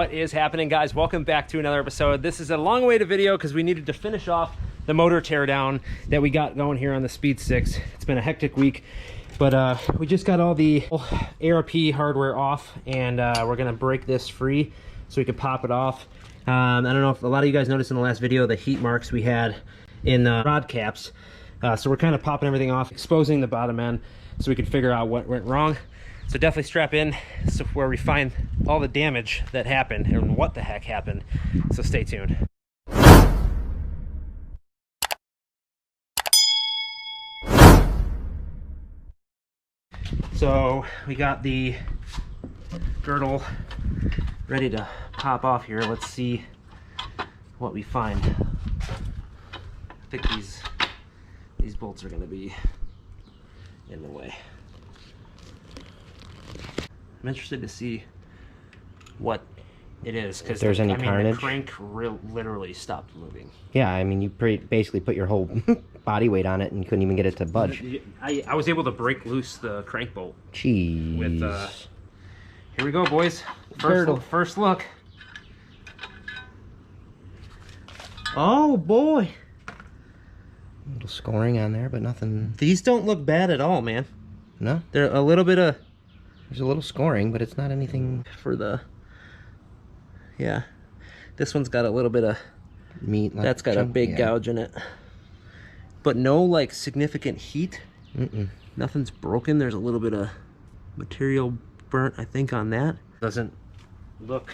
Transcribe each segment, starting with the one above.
What is happening, guys? Welcome back to another episode. This is a long-awaited video because we needed to finish off the motor teardown that we got going here on the Speed 6. It's been a hectic week, but we just got all the ARP hardware off, and we're gonna break this free so we can pop it off. I don't know if a lot of you guys noticed in the last video the heat marks we had in the rod caps. So we're kind of popping everything off, exposing the bottom end so we can figure out what went wrong. So definitely strap in so where we find all the damage that happened and what the heck happened. So stay tuned. So we got the girdle ready to pop off here. Let's see what we find. I think these bolts are going to be in the way. I'm interested to see what it is, because there's any carnage. The crank literally stopped moving. Yeah, I mean, you basically put your whole body weight on it and you couldn't even get it to budge. I was able to break loose the crank bolt. Jeez. With here we go, boys. First look. Oh boy. A little scoring on there, but nothing. These don't look bad at all, man. No? They're a little bit of... There's a little scoring, but it's not anything for the... Yeah. This one's got a little bit of meat. Like that's got a big gouge in it. But no, like, significant heat. Nothing's broken. There's a little bit of material burnt, I think, on that. Doesn't look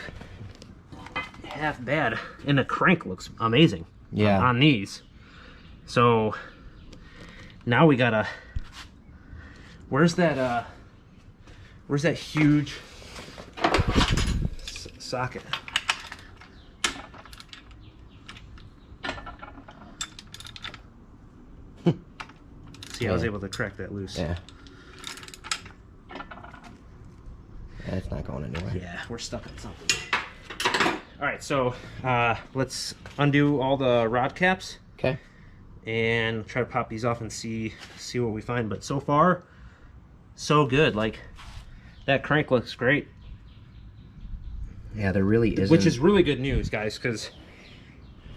half bad. And the crank looks amazing. Yeah. On these. So now we gotta... Where's that huge socket? See, I was able to crack that loose. Yeah. It's not going anywhere. Yeah, we're stuck on something. All right, so let's undo all the rod caps. Okay. And try to pop these off and see what we find. But so far, so good. Like, that crank looks great. Yeah, there really isn't. Which is really good news, guys, because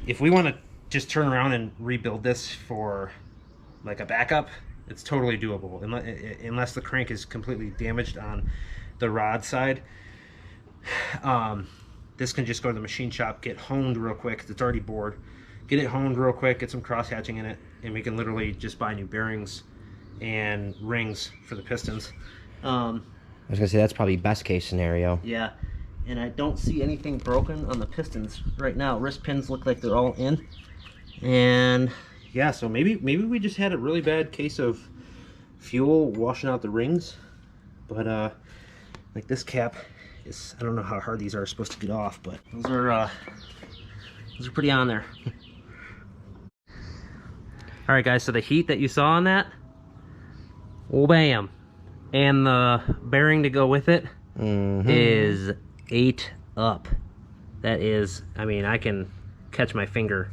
if we want to just turn around and rebuild this for like a backup, it's totally doable, unless the crank is completely damaged on the rod side. This can just go to the machine shop, get honed real quick. It's already bored. Get it honed real quick, get some cross hatching in it, and we can literally just buy new bearings and rings for the pistons. I was gonna say that's probably best case scenario. Yeah, and I don't see anything broken on the pistons right now. Wrist pins look like they're all in, and yeah, so maybe we just had a really bad case of fuel washing out the rings. But like this cap is, I don't know how hard these are supposed to get off, but those are pretty on there. All right, guys, so the heat that you saw on that, oh bam, and the bearing to go with it is 8 up. That is, I mean, I can catch my finger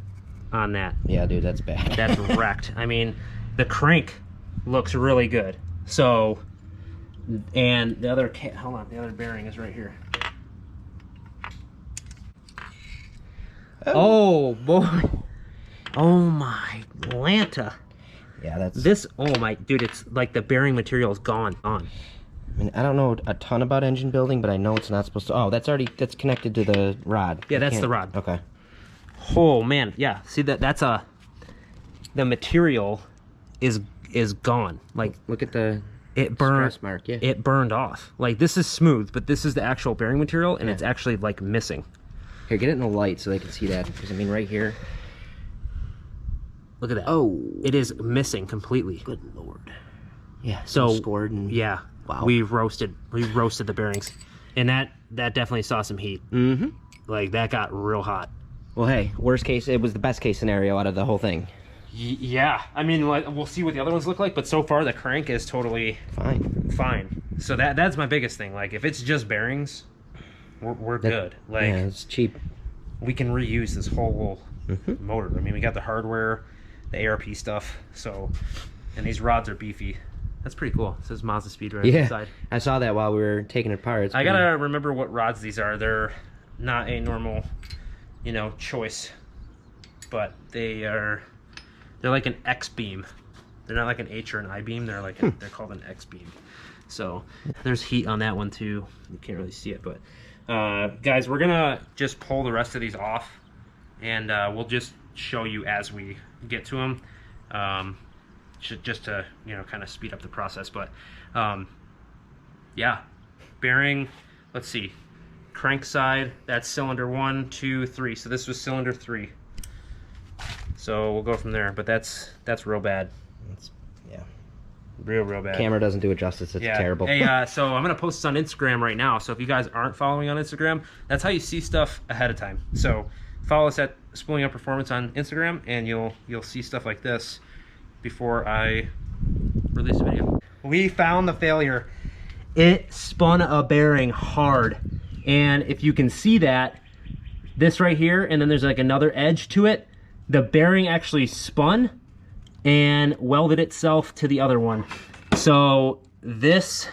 on that. Yeah, dude, that's bad. That's wrecked. I mean, the crank looks really good. So, and the other, hold on, the other bearing is right here. Oh boy. Oh my Lanta. Yeah, that's this. Oh my dude, it's like the bearing material is gone. I mean, I don't know a ton about engine building, but I know it's not supposed to. Oh, that's connected to the rod. Yeah, that's the rod. Okay. Oh man, yeah. See that's the material is gone. Like, look at the burned mark. Yeah. It burned off. Like, this is smooth, but this is the actual bearing material, and it's actually like missing. Here, get it in the light so they can see that. Because I mean, right here. Look at that. Oh, it is missing completely. Good lord. Yeah. So scored and yeah. Wow. We roasted the bearings, and that definitely saw some heat. Like, that got real hot. Well, hey, worst case, it was the best case scenario out of the whole thing. Yeah, I mean, we'll see what the other ones look like, but so far the crank is totally fine. So that's my biggest thing. Like, if it's just bearings, we're good. Like, yeah, it's cheap. We can reuse this whole motor. I mean, we got the hardware, the ARP stuff. So, and these rods are beefy. That's pretty cool. It says MAZDASPEED right on the side. I saw that while we were taking it apart. I gotta remember what rods these are. They're not a normal, you know, choice, but they're like an X beam. They're not like an H or an I beam. They're like they're called an X beam. So there's heat on that one too. You can't really see it, but guys, we're gonna just pull the rest of these off, and we'll just show you as we get to them, just to, you know, kind of speed up the process. But yeah, bearing, let's see, crank side, that's cylinder 1, 2, 3. So this was cylinder 3. So we'll go from there, but that's real bad. It's, yeah, real bad. Camera doesn't do it justice. It's terrible. Hey, so I'm gonna post this on Instagram right now. So if you guys aren't following on Instagram, that's how you see stuff ahead of time. So follow us at Spooling Up Performance on Instagram, and you'll see stuff like this before I release a video. We found the failure. It spun a bearing hard, and if you can see that, this right here, and then there's like another edge to it, the bearing actually spun and welded itself to the other one. So this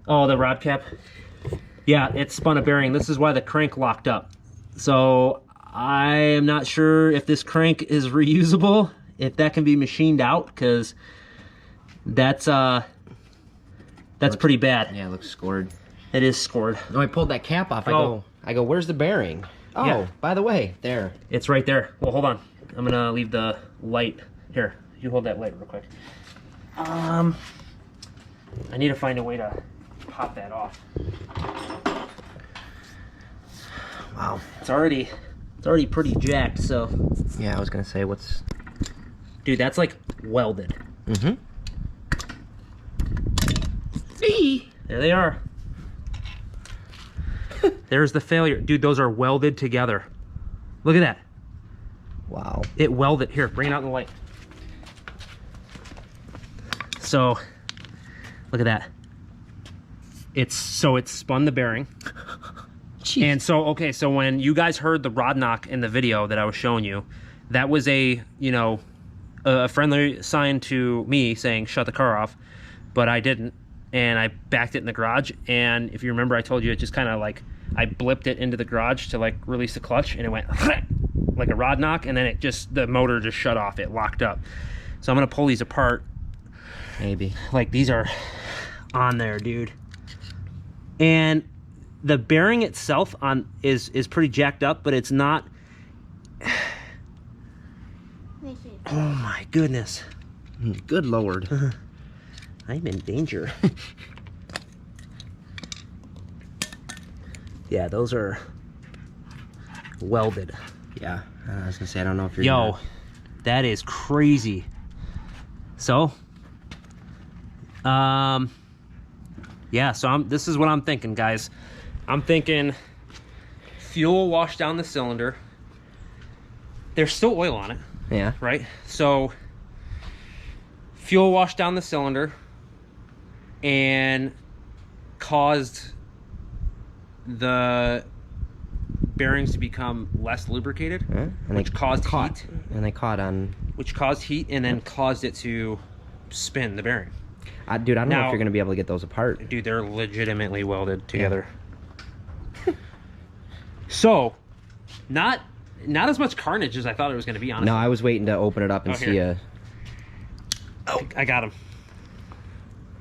oh, the rod cap, yeah, it spun a bearing. This is why the crank locked up. So I am not sure if this crank is reusable, if that can be machined out, because that's pretty bad. Yeah, it looks scored. It is scored. No, I pulled that cap off. I go, where's the bearing? Oh, yeah. By the way, there. It's right there. Well, hold on. I'm gonna leave the light here. You hold that light real quick. I need to find a way to pop that off. Wow. It's already pretty jacked. So. Yeah, I was gonna say, what's. Dude, that's like welded. Mm-hmm. There they are. There's the failure. Dude, those are welded together. Look at that. Wow. It welded. Here, bring it out in the light. So, look at that. It spun the bearing. Jeez. And so, okay, so when you guys heard the rod knock in the video that I was showing you, that was a friendly sign to me saying, shut the car off, but I didn't. And I backed it in the garage, and if you remember, I told you it just kind of like, I blipped it into the garage to like release the clutch, and it went like a rod knock, and then the motor just shut off. It locked up. So I'm gonna pull these apart. Maybe. Like, these are on there, dude. And the bearing itself is pretty jacked up, but it's not. Oh my goodness. Good Lord. I'm in danger. Yeah, those are welded. Yeah, I was gonna say, I don't know if you're. Yo, that is crazy. So, yeah. So this is what I'm thinking, guys. I'm thinking fuel wash down the cylinder. There's still oil on it. Yeah. Right. So fuel wash down the cylinder and caused the bearings to become less lubricated, which caused heat. And they caught on. Which caused heat and then caused it to spin the bearing. Dude, I don't know if you're going to be able to get those apart. Dude, they're legitimately welded together. Yeah. So, not as much carnage as I thought it was going to be, honestly. No, I was waiting to open it up and see a... Oh, I got him.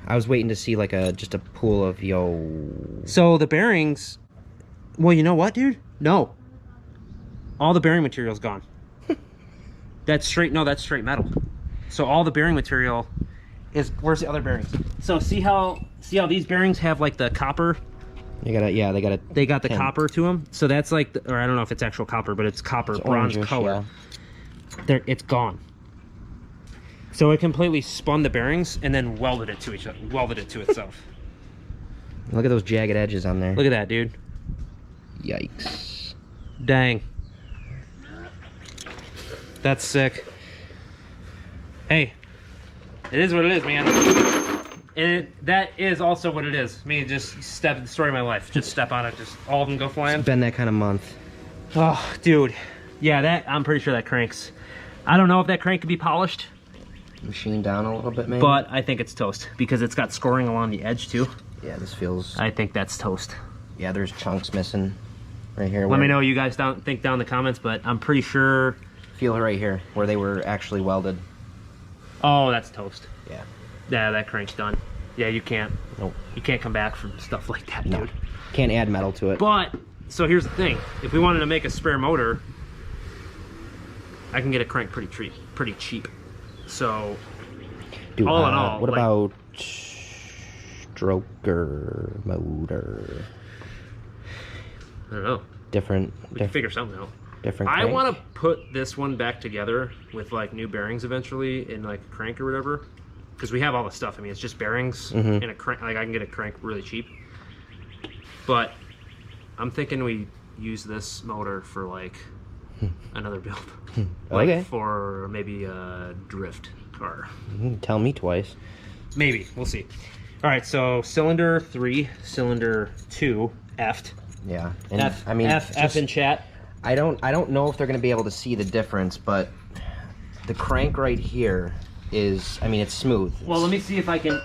I was waiting to see like just a pool of So the bearings, well, you know what, dude? No. All the bearing material's gone. That's straight metal. So all the bearing material is, where's the other bearings? So see how these bearings have like the copper? They got the copper to them. So that's like, or I don't know if it's actual copper, but it's copper, bronze color. Yeah. It's gone. So it completely spun the bearings and then welded it to itself. Look at those jagged edges on there. Look at that, dude. Yikes. Dang. That's sick. Hey, it is what it is, man. And that is also what it is. Me, just step the story of my life. Just step on it. Just all of them go flying. It's been that kind of month. Oh, dude. Yeah, I'm pretty sure that cranks. I don't know if that crank could be polished. Machined down a little bit, maybe. But I think it's toast because it's got scoring along the edge too. Yeah, this feels... I think that's toast. Yeah, there's chunks missing right here. Let me know what you guys think down in the comments, but I'm pretty sure... Feel it right here, where they were actually welded. Oh, that's toast. Yeah. Yeah, that crank's done. Yeah, you can't. Nope. You can't come back from stuff like that, No. dude. Can't add metal to it. But, so here's the thing. If we wanted to make a spare motor, I can get a crank pretty cheap. So, Dude, all in all, what like, about stroker motor? I don't know. Different. We can figure something out. Different. I crank? want to put this one back together with like new bearings eventually in like a crank or whatever, because we have all the stuff. I mean, it's just bearings and a crank. Like I can get a crank really cheap. But I'm thinking we use this motor for like another build. Like okay. for maybe a drift car. Tell me twice. Maybe. We'll see. All right, so cylinder 3, cylinder 2, F'd. Yeah. And F, I mean, F in chat. I don't know if they're going to be able to see the difference, but the crank right here is, I mean, it's smooth. Well, let me see if I can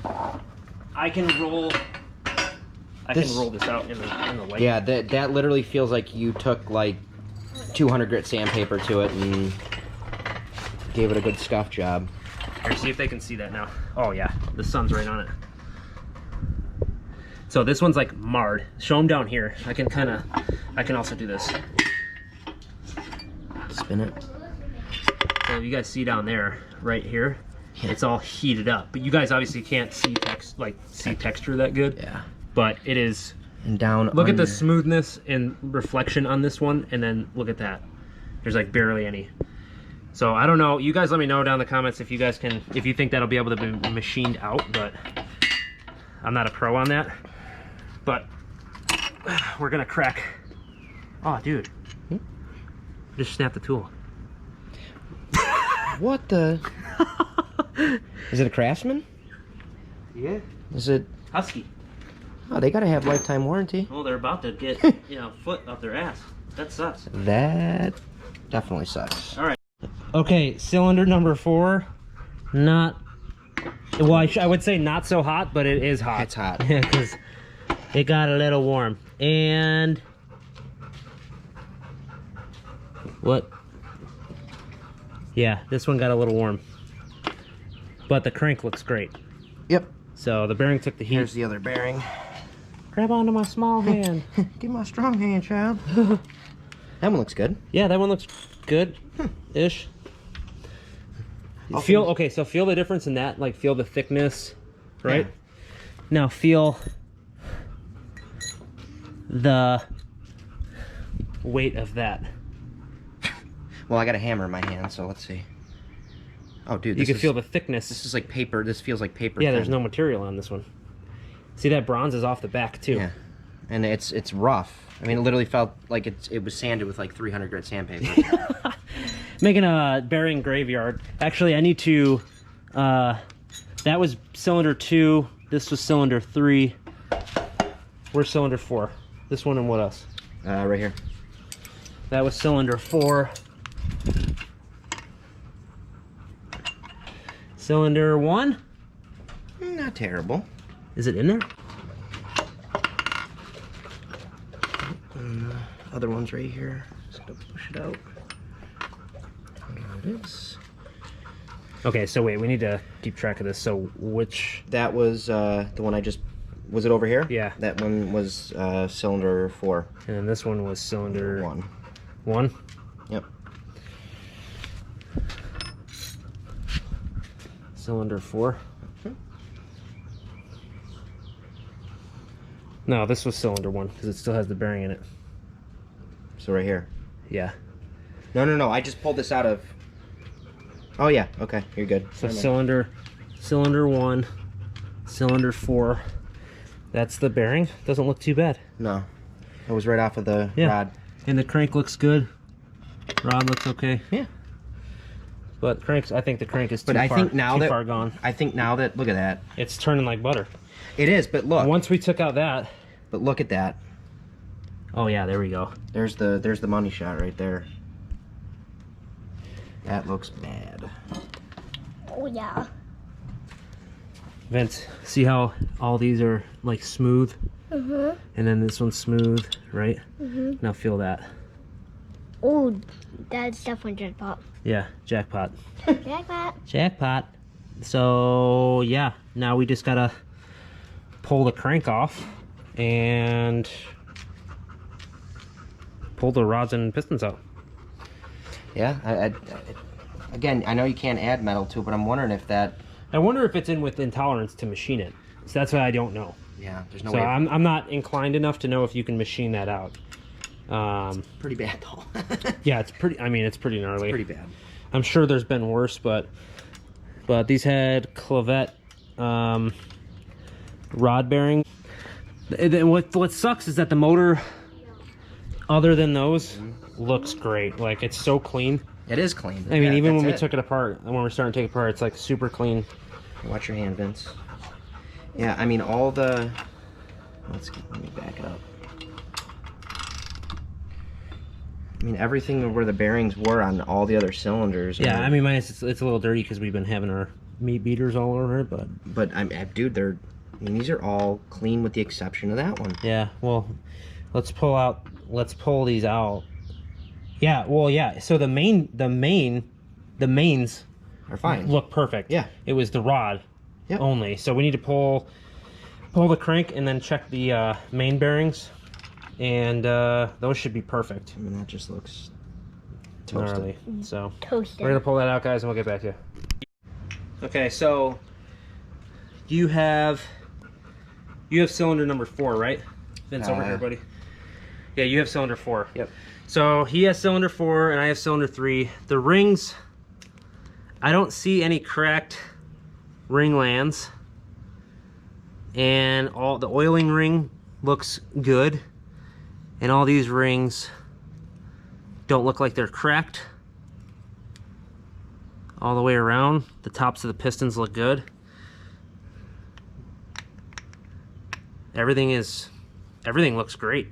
roll. I can roll this out in the light. Yeah, that literally feels like you took like 200 grit sandpaper to it and gave it a good scuff job. Here, see if they can see that now. Oh yeah, the sun's right on it. So this one's like marred. Show them down here. I can also do this. Spin it. So you guys see down there, right here, it's all heated up. But you guys obviously can't see texture that good. Yeah. But it is. And down. Look at under. the smoothness and reflection on this one, and then look at that. There's like barely any. So I don't know. You guys let me know down in the comments if you guys can, if you think that'll be able to be machined out. But I'm not a pro on that. But we're gonna crack. Oh, dude! Just snap the tool. What the? Is it a Craftsman? Yeah. Is it? Husky. Oh, they gotta have lifetime warranty. Well, they're about to get foot up their ass. That sucks. That definitely sucks. All right. Okay, cylinder number 4. Not. Well, I would say not so hot, but it is hot. It's hot. Yeah, because it got a little warm. And what? Yeah, this one got a little warm. But the crank looks great. Yep. So the bearing took the heat. Here's the other bearing. Grab onto my small hand. Give my strong hand, child. That one looks good. Yeah, that one looks good-ish. Feel okay, so feel the difference in that, like feel the thickness, right? Yeah. Now feel the weight of that. Well, I got a hammer in my hand, so let's see. Oh, dude, You can feel the thickness. This is like paper. This feels like paper. Yeah, thin. there's no material on this one. See, that bronze is off the back too. Yeah, and it's rough. I mean, it literally felt like it was sanded with like 300 grit sandpaper. Making a bearing graveyard. Actually, I need to. That was cylinder 2. This was cylinder 3. Where's cylinder 4? This one and what else? Right here. That was cylinder 4. Cylinder 1? Not terrible. Is it in there? And the other one's right here. Just gonna push it out. This. Okay, so wait, we need to keep track of this. So which? That was the one I just. Was it over here? Yeah. That one was cylinder 4. And then this one was cylinder 1. 1? Yep. Cylinder 4? No, this was cylinder 1 because it still has the bearing in it. So right here. Yeah. No. I just pulled this out of. Oh yeah. Okay, you're good. So cylinder 1, cylinder 4. That's the bearing. Doesn't look too bad. No, it was right off of the rod. And the crank looks good. Rod looks okay. Yeah. But cranks, I think the crank is too But I far, think now too that far gone. I think now that look at that. It's turning like butter. It is, but look. Once we took out that. But look at that. Oh yeah, there we go. There's the money shot right there. That looks bad. Oh yeah. Vince, see how all these are like smooth? Mm-hmm. And then this one's smooth, right? Mm-hmm. Now feel that. Oh, that's definitely jackpot. Yeah, jackpot. Jackpot. Jackpot. So yeah, now we just gotta pull the crank off and pull the rods and pistons out. Yeah, again, I know you can't add metal to it, but I'm wondering if that... I wonder if it's in within tolerance to machine it. So that's what I don't know. Yeah, there's no So way. I'm not inclined enough to know if you can machine that out. Pretty bad though. Yeah, it's pretty. I mean, it's pretty gnarly. It's pretty bad. I'm sure there's been worse, but these had clavette rod bearing. What sucks is that the motor, other than those, looks great. Like, it's so clean. It is clean. I mean, Yeah, even when we that's took it apart, and when we're starting to take it apart, it's like super clean. Watch your hand, Vince. Yeah, I mean, all the... Let me back it up. I mean, everything where the bearings were on all the other cylinders. Yeah, I mean, it's a little dirty because we've been having our meat beaters all over it, But, dude, I mean, these are all clean with the exception of that one. yeah, well, let's pull these out. Yeah, well, yeah, so the mains Are fine. look perfect. Yeah. It was the rod only. So we need to pull the crank and then check the main bearings, and those should be perfect. I mean, that just looks toasted. Gnarly. So Toasted. we're gonna pull that out, guys, and we'll get back to you. Okay, so you have cylinder number 4, right? Vince, over here, buddy. Yeah, you have cylinder 4. Yep. So he has cylinder 4 and I have cylinder 3. The rings, I don't see any cracked ring lands, and all the oiling ring looks good, and all these rings don't look like they're cracked all the way around. The tops of the pistons look good. Everything looks great.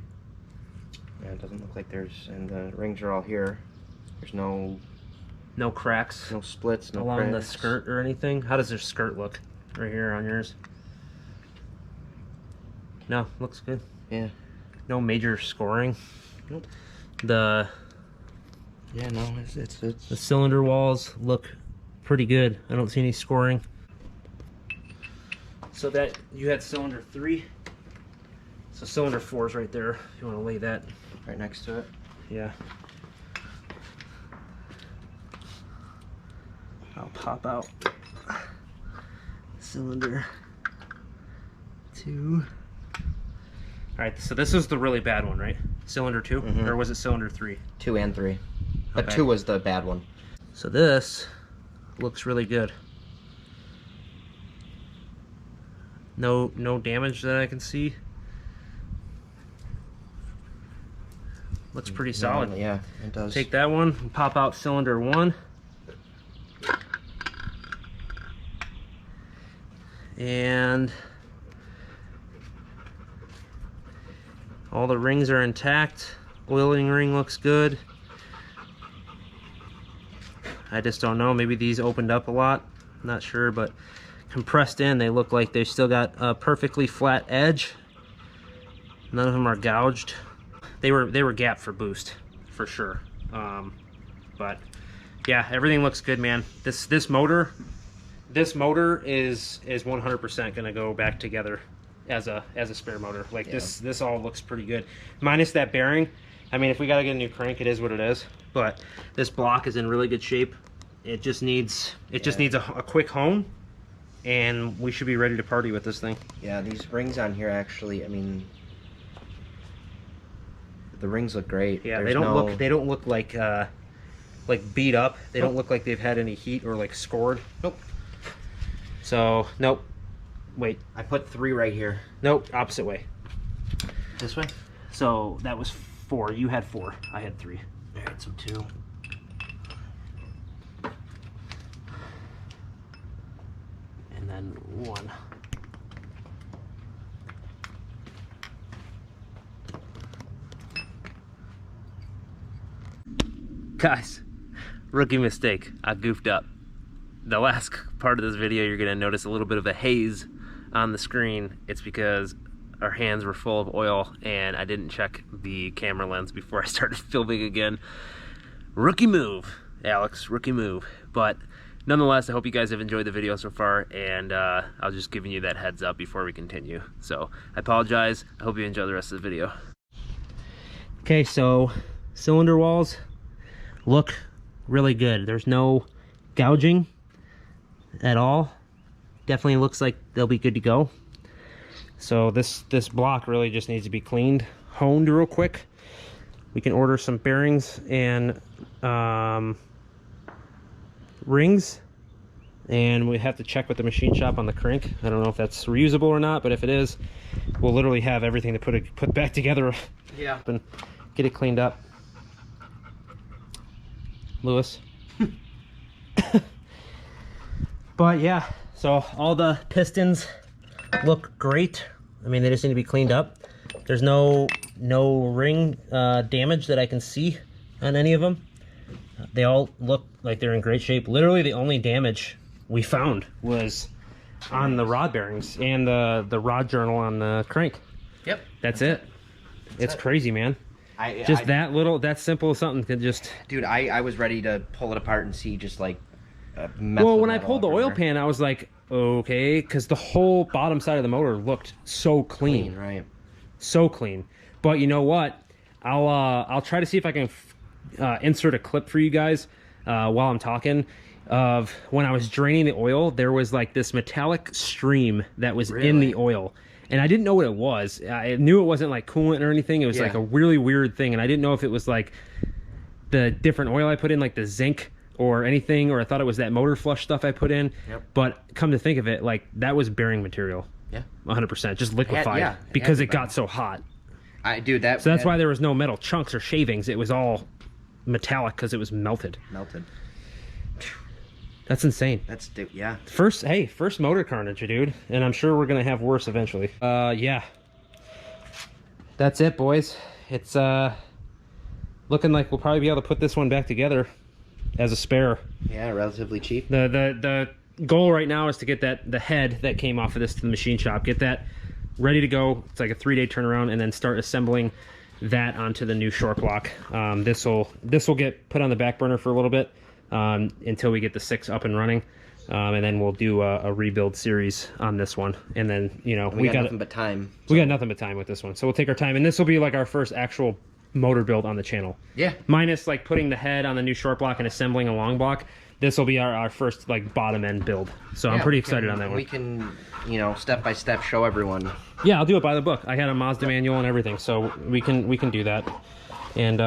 Yeah, it doesn't look like there's... And the rings are all here. There's no cracks no splits, no along cracks. the skirt or anything. How does their skirt look right here on yours? No, looks good. Yeah. No major scoring. Nope. The Yeah, no, it's cylinder walls look pretty good. I don't see any scoring. So that you had cylinder 3. So cylinder 4 is right there. If you want to lay that. right next to it. Yeah. I'll pop out cylinder 2. All right, so this is the really bad one, right? Cylinder 2, or was it cylinder 3? 2 and 3. But Okay. 2 was the bad one. So this looks really good. No damage that I can see. Looks pretty solid. Yeah, it does. Take that one and pop out cylinder 1. And all the rings are intact. Oiling ring looks good. I just don't know, maybe these opened up a lot, not sure, but compressed in, they look like they've still got a perfectly flat edge. None of them are gouged. They were gapped for boost, for sure. But yeah, everything looks good, man. This motor is 100% gonna go back together as a spare motor. Like, Yeah. this all looks pretty good, minus that bearing. I mean, if we gotta get a new crank, it is what it is. But this block is in really good shape. It just needs a quick hone, and we should be ready to party with this thing. Yeah, these rings on here actually, I mean, the rings look great. Yeah, There's they don't no- look like beat up. They don't look like they've had any heat or like scored. Nope. So nope. Wait. I put 3 right here. Nope. Opposite way. This way? So that was 4. You had 4. I had 3. Alright, so 2. And then 1. Guys, rookie mistake. I goofed up. the last part of this video, you're gonna notice a little bit of a haze on the screen. It's because our hands were full of oil and I didn't check the camera lens before I started filming again. Rookie move, Alex, rookie move. But nonetheless, I hope you guys have enjoyed the video so far, and I was just giving you that heads up before we continue. So I apologize. I hope you enjoy the rest of the video. Okay, so cylinder walls look really good. There's no gouging at all. Definitely looks like they'll be good to go. So this block really just needs to be cleaned, honed real quick. We can order some bearings and rings, and we have to check with the machine shop on the crank. I don't know if that's reusable or not, but if it is, we'll literally have everything to put back together. Yeah. And get it cleaned up. Lewis. But yeah, so all the pistons look great. I mean, they just need to be cleaned up. There's no ring damage that I can see on any of them. They all look like they're in great shape. Literally the only damage we found was on the rod bearings and the rod journal on the crank. Yep. That's it. It's crazy, man. That simple something could just... Dude, I was ready to pull it apart and see just like mess well, with when I metal pulled the oil everywhere. pan, I was like, okay, because the whole bottom side of the motor looked so clean. Right. So clean. But you know what? I'll try to see if I can insert a clip for you guys while I'm talking of when I was draining the oil. There was like this metallic stream that was in the oil, and I didn't know what it was. I knew it wasn't like coolant or anything. It was like a really weird thing, and I didn't know if it was like the different oil I put in, like the zinc or anything, or I thought it was that motor flush stuff I put in. Yep. But come to think of it, like that was bearing material. Yeah. 100%, just liquefied because it got so hot. Dude, so that's why there was no metal chunks or shavings. It was all metallic because it was melted. That's insane. Yeah. First motor carnage, dude, and I'm sure we're gonna have worse eventually. Yeah. That's it, boys. It's looking like we'll probably be able to put this one back together as a spare. Yeah, relatively cheap. The goal right now is to get the head that came off of this to the machine shop, get that ready to go. It's like a 3-day turnaround, and then start assembling that onto the new short block. This will get put on the back burner for a little bit until we get the 6 up and running, and then we'll do a rebuild series on this one. And then, you know, we got nothing but time. We got nothing but time with this one, so we'll take our time, and this will be like our first actual motor build on the channel. Yeah. Minus like putting the head on the new short block and assembling a long block. This will be our first like bottom end build. So I'm pretty excited on that one. We can, you know, step by step show everyone. Yeah, I'll do it by the book. I had a Mazda manual and everything, so we can do that. And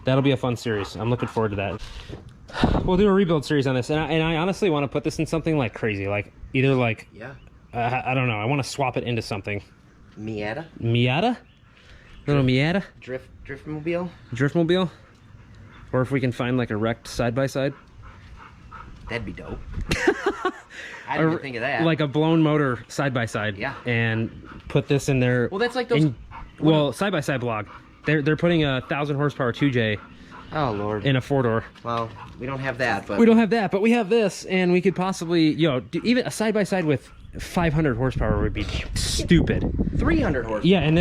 that'll be a fun series. I'm looking forward to that. We'll do a rebuild series on this, and I honestly want to put this in something like crazy, like either like I don't know. I want to swap it into something. Miata. Little Miata. Driftmobile. Or if we can find like a wrecked side by side. That'd be dope. I didn't even think of that. Like a blown motor side by side. Yeah. And put this in there. Well, that's like those. Side by side blog. They're putting a 1,000 horsepower 2J. Oh Lord. In a 4-door. Well, we don't have that, but we don't have that, but we have this, and we could possibly, even a side by side with 500 horsepower would be stupid. 300 horsepower. Yeah, and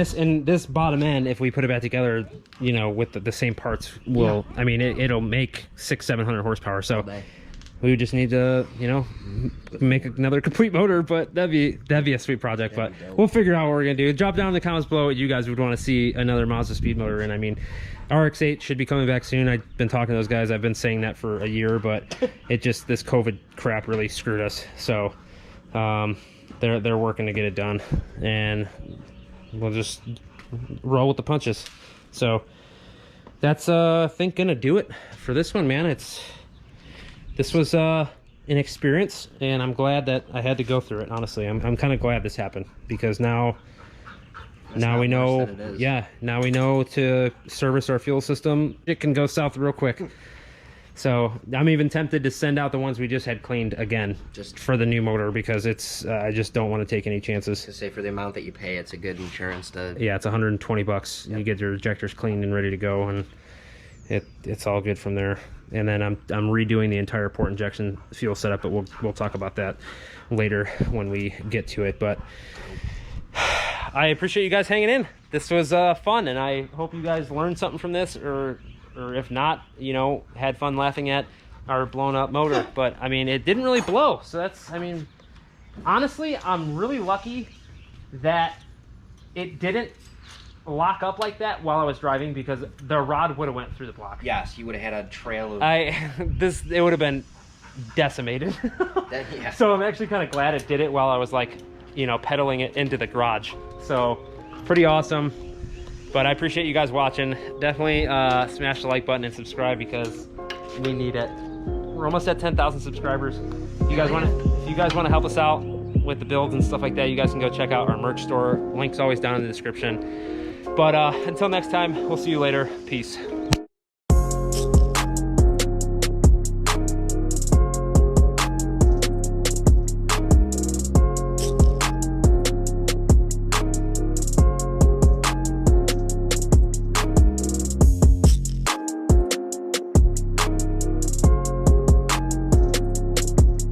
this bottom end, if we put it back together, with the same parts, will I mean it'll make 600-700 horsepower. So we would just need to make another complete motor, but that'd be a sweet project. But we'll figure out what we're gonna do. Drop down in the comments below what you guys would want to see another Mazda speed motor in. I mean, RX-8 should be coming back soon. I've been talking to those guys. I've been saying that for a year, but this COVID crap really screwed us. So they're working to get it done, and we'll just roll with the punches. So that's I think gonna do it for this one, man. This was an experience, and I'm glad that I had to go through it. Honestly, I'm kind of glad this happened, because now we know. Now we know to service our fuel system. It can go south real quick. So I'm even tempted to send out the ones we just had cleaned again, just for the new motor, because I just don't want to take any chances. To say, for the amount that you pay, it's a good insurance to. Yeah, it's $120. Yep. You get your ejectors cleaned and ready to go, and it's all good from there. and then I'm redoing the entire port injection fuel setup, but we'll talk about that later when we get to it. But I appreciate you guys hanging in. This was fun, and I hope you guys learned something from this, or if not, you know, had fun laughing at our blown up motor. But I mean, it didn't really blow, so that's, I mean, honestly, I'm really lucky that it didn't lock up like that while I was driving, because the rod would have went through the block. Yes, you would have had a trail of... it would have been decimated. Yeah. So I'm actually kind of glad it did it while I was, like, you know, pedaling it into the garage. So pretty awesome. But I appreciate you guys watching. Definitely smash the like button and subscribe, because we need it. We're almost at 10,000 subscribers. If you guys want to help us out with the builds and stuff like that, you guys can go check out our merch store. Link's always down in the description. But until next time, we'll see you later. Peace.